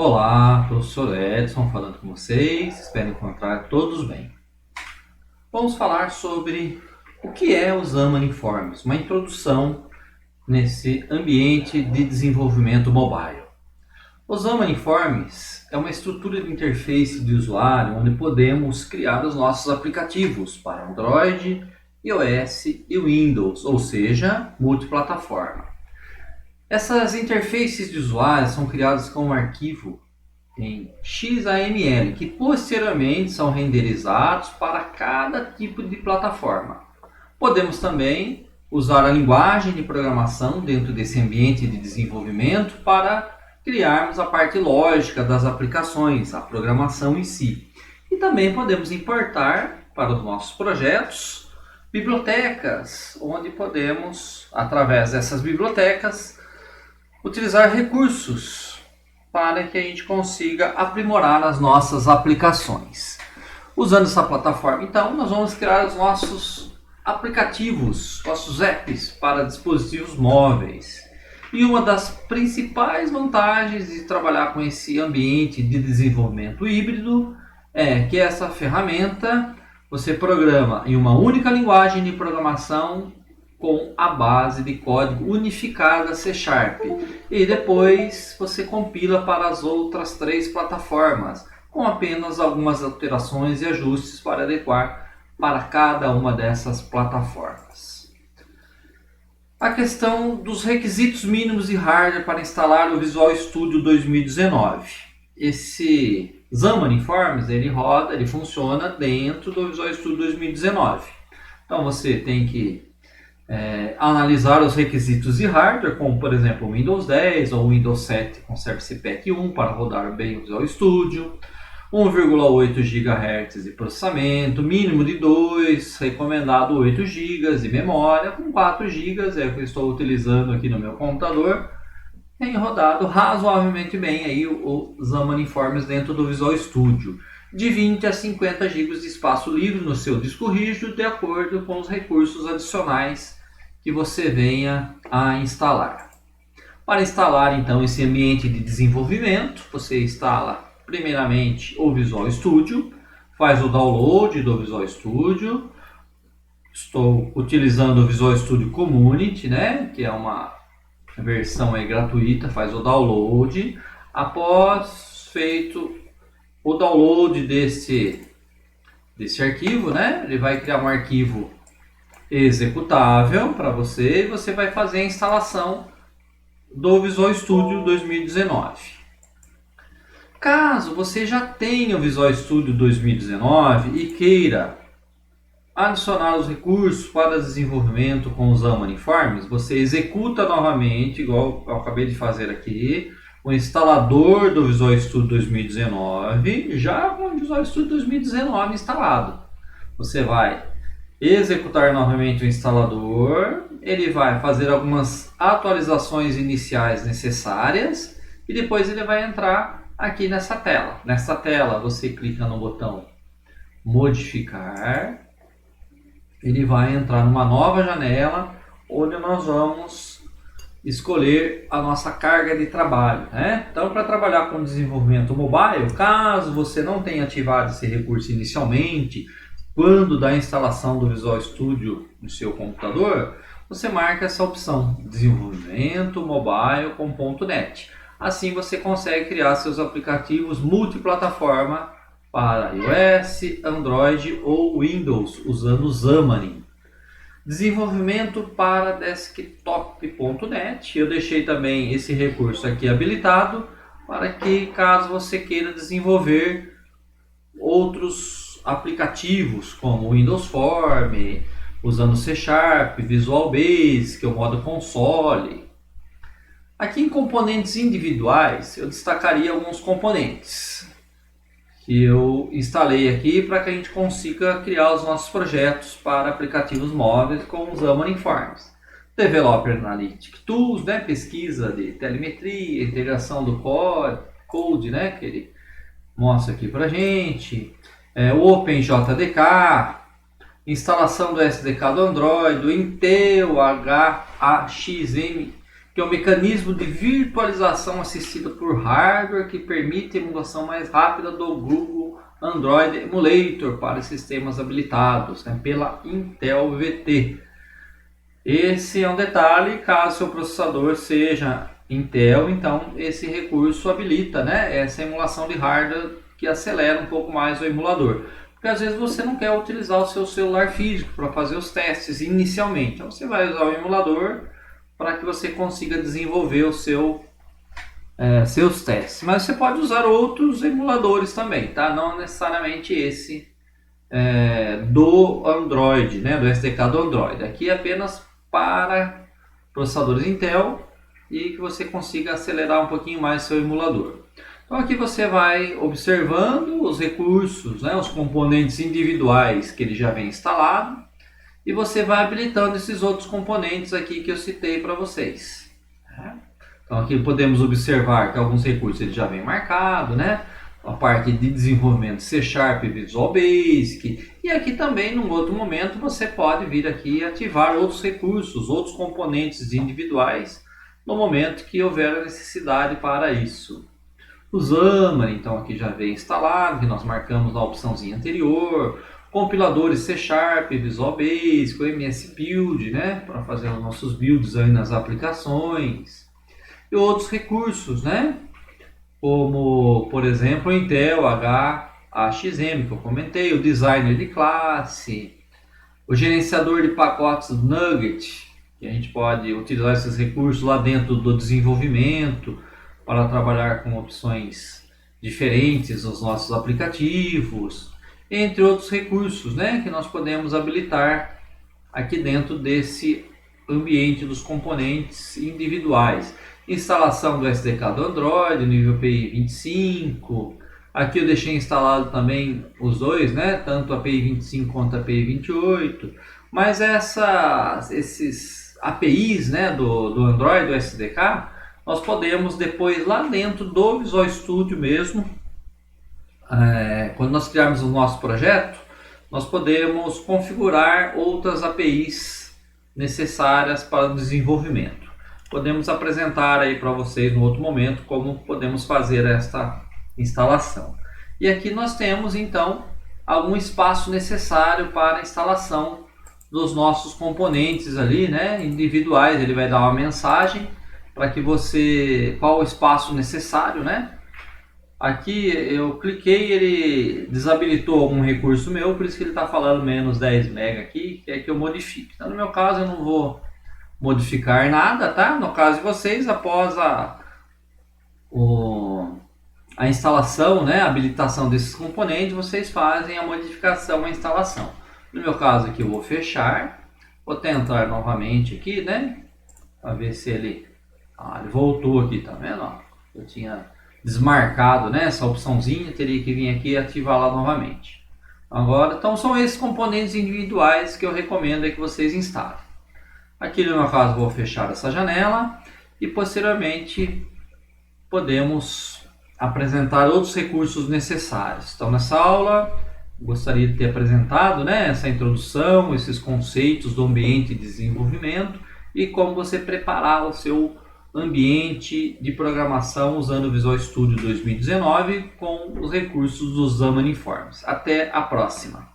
Olá, professor Edson falando com vocês, espero encontrar todos bem. Vamos falar sobre o que é o Xamarin Informes, uma introdução nesse ambiente de desenvolvimento mobile. O Xamarin Informes é uma estrutura de interface de usuário onde podemos criar os nossos aplicativos para Android, iOS e Windows, ou seja, multiplataforma. Essas interfaces de usuário são criadas com um arquivo em XAML, que posteriormente são renderizados para cada tipo de plataforma. Podemos também usar a linguagem de programação dentro desse ambiente de desenvolvimento para criarmos a parte lógica das aplicações, a programação em si. E também podemos importar para os nossos projetos bibliotecas, onde podemos, através dessas bibliotecas, utilizar recursos para que a gente consiga aprimorar as nossas aplicações. Usando essa plataforma, então, nós vamos criar os nossos aplicativos, nossos apps para dispositivos móveis. E uma das principais vantagens de trabalhar com esse ambiente de desenvolvimento híbrido é que essa ferramenta você programa em uma única linguagem de programação com a base de código unificada C#. E depois você compila para as outras 3 plataformas, com apenas algumas alterações e ajustes para adequar para cada uma dessas plataformas. A questão dos requisitos mínimos de hardware para instalar o Visual Studio 2019. Esse Xamarin Forms ele funciona dentro do Visual Studio 2019. Então você tem que analisar os requisitos de hardware, como por exemplo o Windows 10 ou Windows 7 com Service Pack 1 para rodar bem o Visual Studio, 1,8 GHz de processamento, mínimo de 2, recomendado 8 GB de memória, com 4 GB é o que eu estou utilizando aqui no meu computador, tem rodado razoavelmente bem aí o Xamarin Forms dentro do Visual Studio, de 20 a 50 GB de espaço livre no seu disco rígido, de acordo com os recursos adicionais que você venha a instalar. Para instalar então esse ambiente de desenvolvimento, você instala primeiramente o Visual Studio, faz o download do Visual Studio. Estou utilizando o Visual Studio Community, né, que é uma versão gratuita, faz o download. Após feito o download desse arquivo, né, ele vai criar um arquivo executável para você e você vai fazer a instalação do Visual Studio 2019. Caso você já tenha o Visual Studio 2019 e queira adicionar os recursos para desenvolvimento com os Xamarin Forms, você executa novamente, igual eu acabei de fazer aqui, o instalador do Visual Studio 2019, já com o Visual Studio 2019 instalado. Você vai executar novamente o instalador, ele vai fazer algumas atualizações iniciais necessárias e depois ele vai entrar aqui nessa tela. Nessa tela você clica no botão modificar, ele vai entrar numa nova janela onde nós vamos escolher a nossa carga de trabalho, né? Então, para trabalhar com desenvolvimento mobile, caso você não tenha ativado esse recurso inicialmente, quando da instalação do Visual Studio no seu computador, você marca essa opção, desenvolvimento mobile com .NET. Assim você consegue criar seus aplicativos multiplataforma para iOS, Android ou Windows, usando o Xamarin. Desenvolvimento para desktop.net. Eu deixei também esse recurso aqui habilitado para que, caso você queira desenvolver outros aplicativos como Windows Form, usando C#, Visual Basic, o modo console. Aqui em componentes individuais, eu destacaria alguns componentes que eu instalei aqui para que a gente consiga criar os nossos projetos para aplicativos móveis com os Xamarin Forms. Developer Analytic Tools, né, pesquisa de telemetria, integração do code, né, que ele mostra aqui para a gente. O OpenJDK, instalação do SDK do Android, do Intel HAXM, que é um mecanismo de virtualização assistida por hardware que permite a emulação mais rápida do Google Android Emulator para sistemas habilitados, né, pela Intel VT. Esse é um detalhe, caso seu processador seja Intel, então esse recurso habilita, né, essa emulação de hardware que acelera um pouco mais o emulador. Porque às vezes você não quer utilizar o seu celular físico para fazer os testes inicialmente. Então você vai usar o emulador para que você consiga desenvolver o seus testes. Mas você pode usar outros emuladores também, tá? Não necessariamente esse do Android, né? Do SDK do Android. Aqui é apenas para processadores Intel e que você consiga acelerar um pouquinho mais seu emulador. Então aqui você vai observando os recursos, né, os componentes individuais que ele já vem instalado, e você vai habilitando esses outros componentes aqui que eu citei para vocês. Então aqui podemos observar que alguns recursos ele já vem marcado, né? A parte de desenvolvimento C# Visual Basic, e aqui também num outro momento você pode vir aqui e ativar outros recursos, outros componentes individuais no momento que houver a necessidade para isso. O Xamarin, então aqui já vem instalado, que nós marcamos na opçãozinha anterior. Compiladores C#, Visual Basic, o MS Build, né, para fazer os nossos builds aí nas aplicações. E outros recursos, né, como por exemplo o Intel HAXM, que eu comentei, o designer de classe, o gerenciador de pacotes Nugget, que a gente pode utilizar esses recursos lá dentro do desenvolvimento, para trabalhar com opções diferentes nos nossos aplicativos, entre outros recursos, né, que nós podemos habilitar aqui dentro desse ambiente dos componentes individuais. Instalação do SDK do Android, nível API 25. Aqui eu deixei instalado também os dois, né, tanto a API 25 quanto a API 28. Mas esses APIs, né, do Android, do SDK, nós podemos depois lá dentro do Visual Studio mesmo, quando nós criarmos o nosso projeto, nós podemos configurar outras APIs necessárias para o desenvolvimento. Podemos apresentar aí para vocês no outro momento como podemos fazer esta instalação. E aqui nós temos então algum espaço necessário para a instalação dos nossos componentes ali, né, individuais. Ele vai dar uma mensagem para que você, qual o espaço necessário, né? Aqui eu cliquei, ele desabilitou algum recurso meu, por isso que ele está falando menos 10 MB aqui, que é que eu modifique. Então no meu caso eu não vou modificar nada, tá? No caso de vocês, após a instalação, né, a habilitação desses componentes, vocês fazem a modificação, a instalação. No meu caso aqui eu vou fechar, vou tentar novamente aqui, né, para ver se ele voltou aqui, tá vendo? Eu tinha desmarcado, né, essa opçãozinha, teria que vir aqui e ativar lá novamente. Agora, então são esses componentes individuais que eu recomendo que vocês instalem. Aqui no meu caso vou fechar essa janela e posteriormente podemos apresentar outros recursos necessários. Então nessa aula gostaria de ter apresentado, né, essa introdução, esses conceitos do ambiente de desenvolvimento e como você preparar o seu ambiente de programação usando o Visual Studio 2019 com os recursos do Xamarin Forms. Até a próxima!